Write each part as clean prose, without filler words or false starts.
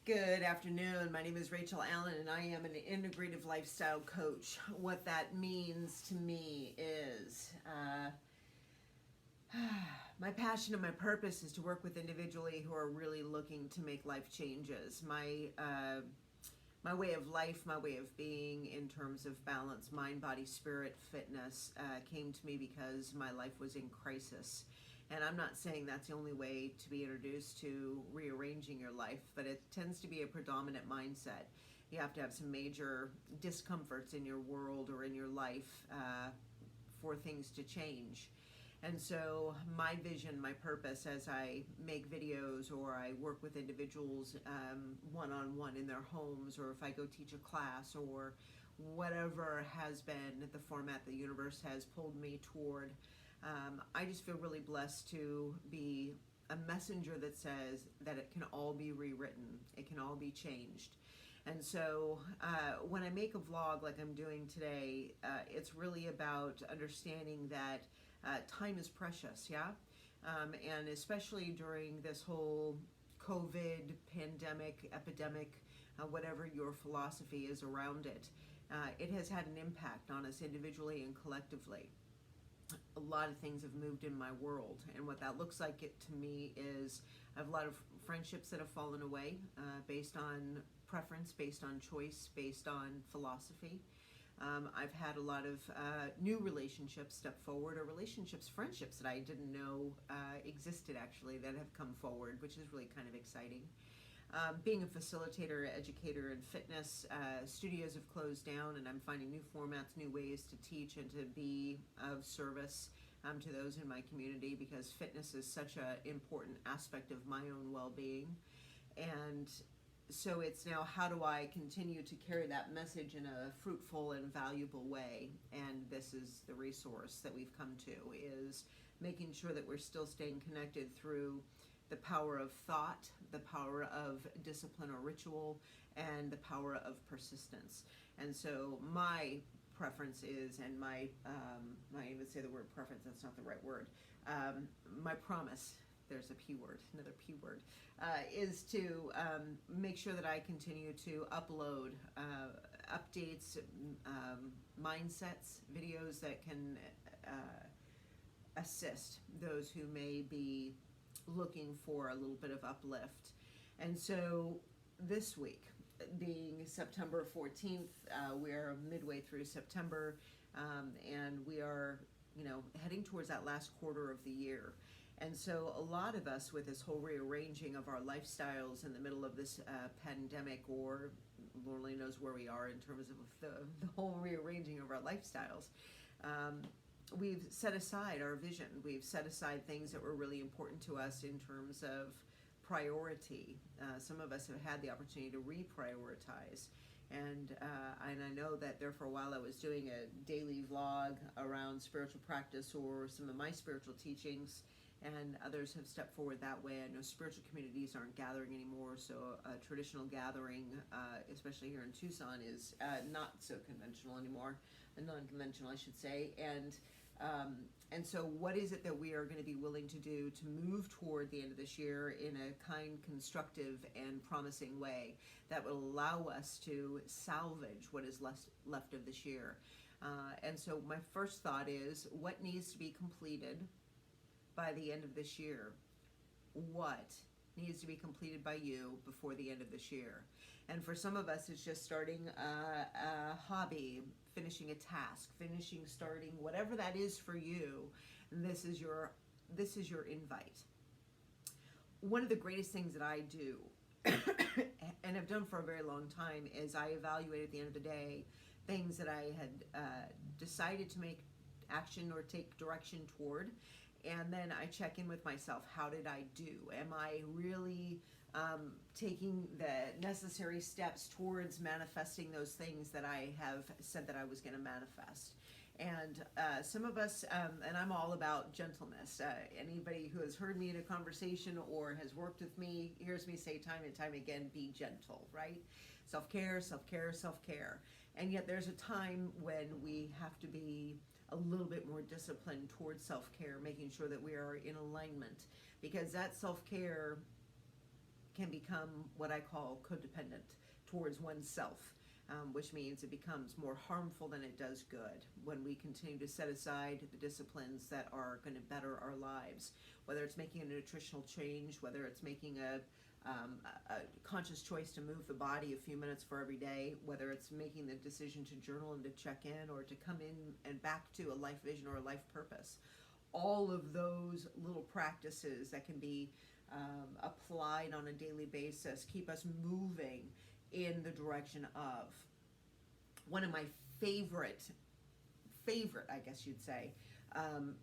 Good afternoon. My name is Rachel Allen and I am an integrative lifestyle coach. What that means to me is my passion and my purpose is to work with individuals who are really looking to make life changes. My way of life, my way of being in terms of balance, mind, body, spirit, fitness, came to me because my life was in crisis. And I'm not saying that's the only way to be introduced to rearranging your life, but it tends to be a predominant mindset. You have to have some major discomforts in your world or in your life for things to change. And so my vision, my purpose as I make videos or I work with individuals one-on-one in their homes, or if I go teach a class or whatever has been the format the universe has pulled me toward, I just feel really blessed to be a messenger that says that it can all be rewritten, it can all be changed. And so when I make a vlog like I'm doing today, it's really about understanding that time is precious, yeah? And especially during this whole COVID pandemic, epidemic, whatever your philosophy is around it, it has had an impact on us individually and collectively. A lot of things have moved in my world, and what that looks like to me is I have a lot of friendships that have fallen away based on preference, based on choice, based on philosophy. I've had a lot of new relationships step forward, or relationships, friendships that I didn't know existed actually, that have come forward, which is really kind of exciting. Being a facilitator, educator in fitness, studios have closed down, and I'm finding new formats, new ways to teach and to be of service to those in my community, because fitness is such an important aspect of my own well-being. And so it's now, how do I continue to carry that message in a fruitful and valuable way? And this is the resource that we've come to, is making sure that we're still staying connected through the power of thought, the power of discipline or ritual, and the power of persistence. And so my preference is, and I even say the word preference, that's not the right word, my promise, there's a P word, another P word, is to make sure that I continue to upload updates, mindsets, videos that can assist those who may be looking for a little bit of uplift. And so this week, being September 14th, we're midway through September, and we are, heading towards that last quarter of the year. And so a lot of us, with this whole rearranging of our lifestyles in the middle of this pandemic, or Lord only knows where we are in terms of the whole rearranging of our lifestyles, we've set aside our vision. We've set aside things that were really important to us in terms of priority. Some of us have had the opportunity to reprioritize. And I know that there for a while I was doing a daily vlog around spiritual practice or some of my spiritual teachings, and others have stepped forward that way. I know spiritual communities aren't gathering anymore, so a traditional gathering, especially here in Tucson, is not so conventional anymore, non-conventional I should say. And so what is it that we are going to be willing to do to move toward the end of this year in a kind, constructive, and promising way that will allow us to salvage what is left of this year? And so my first thought is, what needs to be completed by the end of this year? What needs to be completed by you before the end of this year? And for some of us, it's just starting a hobby, finishing a task, starting whatever that is for you. This is your invite. One of the greatest things that I do and have done for a very long time is I evaluate at the end of the day things that I had decided to make action or take direction toward. And then I check in with myself. How did I do? Am I really taking the necessary steps towards manifesting those things that I have said that I was going to manifest? And some of us, and I'm all about gentleness. Anybody who has heard me in a conversation or has worked with me hears me say time and time again, be gentle, right? Self-care, self-care, self-care. And yet there's a time when we have to be a little bit more disciplined towards self-care, making sure that we are in alignment, because that self-care can become what I call codependent towards oneself, which means it becomes more harmful than it does good when we continue to set aside the disciplines that are going to better our lives, whether it's making a nutritional change, whether it's making a conscious choice to move the body a few minutes for every day, whether it's making the decision to journal and to check in or to come in and back to a life vision or a life purpose. All of those little practices that can be applied on a daily basis keep us moving in the direction of one of my favorite, I guess you'd say,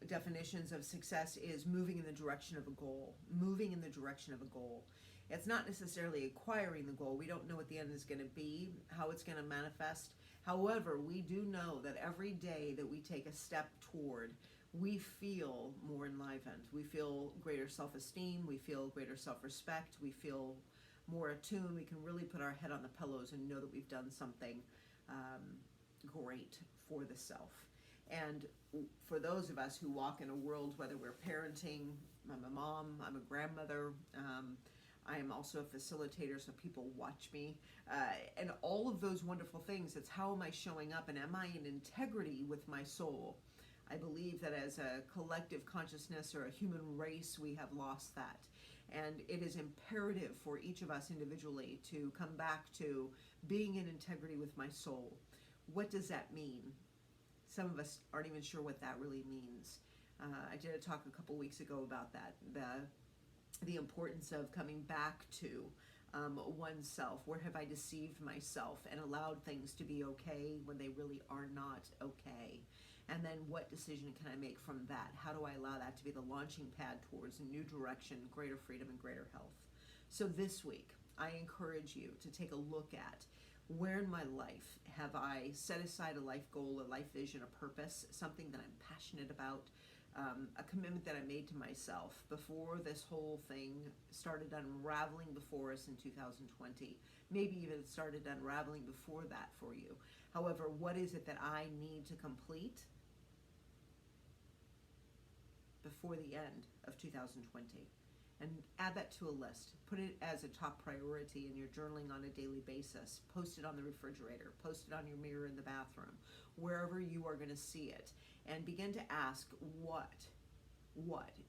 definitions of success is moving in the direction of a goal. Moving in the direction of a goal. It's not necessarily acquiring the goal. We don't know what the end is going to be, how it's going to manifest. However, we do know that every day that we take a step toward, we feel more enlivened. We feel greater self-esteem. We feel greater self-respect. We feel more attuned. We can really put our head on the pillows and know that we've done something great for the self. And for those of us who walk in a world, whether we're parenting, I'm a mom, I'm a grandmother, I am also a facilitator, so people watch me, and all of those wonderful things. It's how am I showing up, and am I in integrity with my soul? I believe that as a collective consciousness or a human race, we have lost that. And it is imperative for each of us individually to come back to being in integrity with my soul. What does that mean? Some of us aren't even sure what that really means. I did a talk a couple weeks ago about that, the importance of coming back to oneself. Where have I deceived myself and allowed things to be okay when they really are not okay? And then what decision can I make from that? How do I allow that to be the launching pad towards a new direction, greater freedom, and greater health? So this week, I encourage you to take a look at where in my life have I set aside a life goal, a life vision, a purpose, something that I'm passionate about, a commitment that I made to myself before this whole thing started unraveling before us in 2020. Maybe even it started unraveling before that for you. However, what is it that I need to complete before the end of 2020? And add that to a list. Put it as a top priority in your journaling on a daily basis. Post it on the refrigerator. Post it on your mirror in the bathroom. Wherever you are going to see it. And begin to ask, what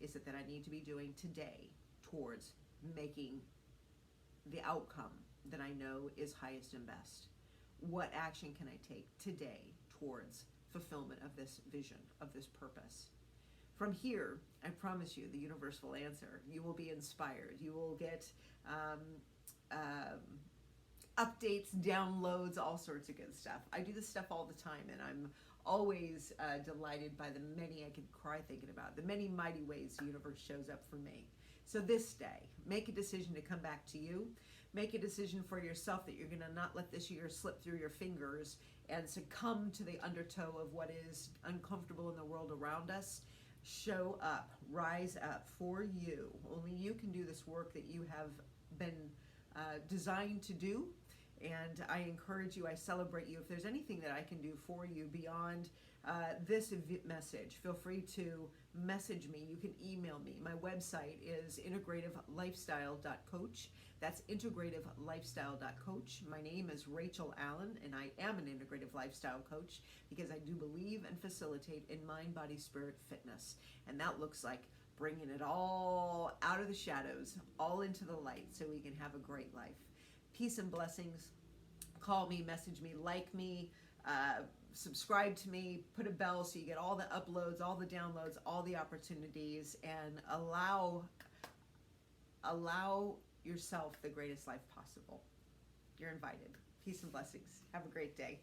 is it that I need to be doing today towards making the outcome that I know is highest and best? What action can I take today towards fulfillment of this vision, of this purpose? From here, I promise you, the universe will answer. You will be inspired. You will get updates, downloads, all sorts of good stuff. I do this stuff all the time, and I'm always delighted by the many I could cry thinking about, the many mighty ways the universe shows up for me. So this day, make a decision to come back to you. Make a decision for yourself that you're going to not let this year slip through your fingers and succumb to the undertow of what is uncomfortable in the world around us. Show up, rise up for you. Only you can do this work that you have been designed to do. And I encourage you, I celebrate you. If there's anything that I can do for you beyond this message, feel free to message me. You can email me. My website is integrativlifestyle.coach. That's integrativlifestyle.coach. My name is Rachel Allen, and I am an integrative lifestyle coach because I do believe and facilitate in mind, body, spirit, fitness. And that looks like bringing it all out of the shadows, all into the light so we can have a great life. Peace and blessings. Call me, message me, like me, subscribe to me, put a bell so you get all the uploads, all the downloads, all the opportunities, and allow yourself the greatest life possible. You're invited. Peace and blessings. Have a great day.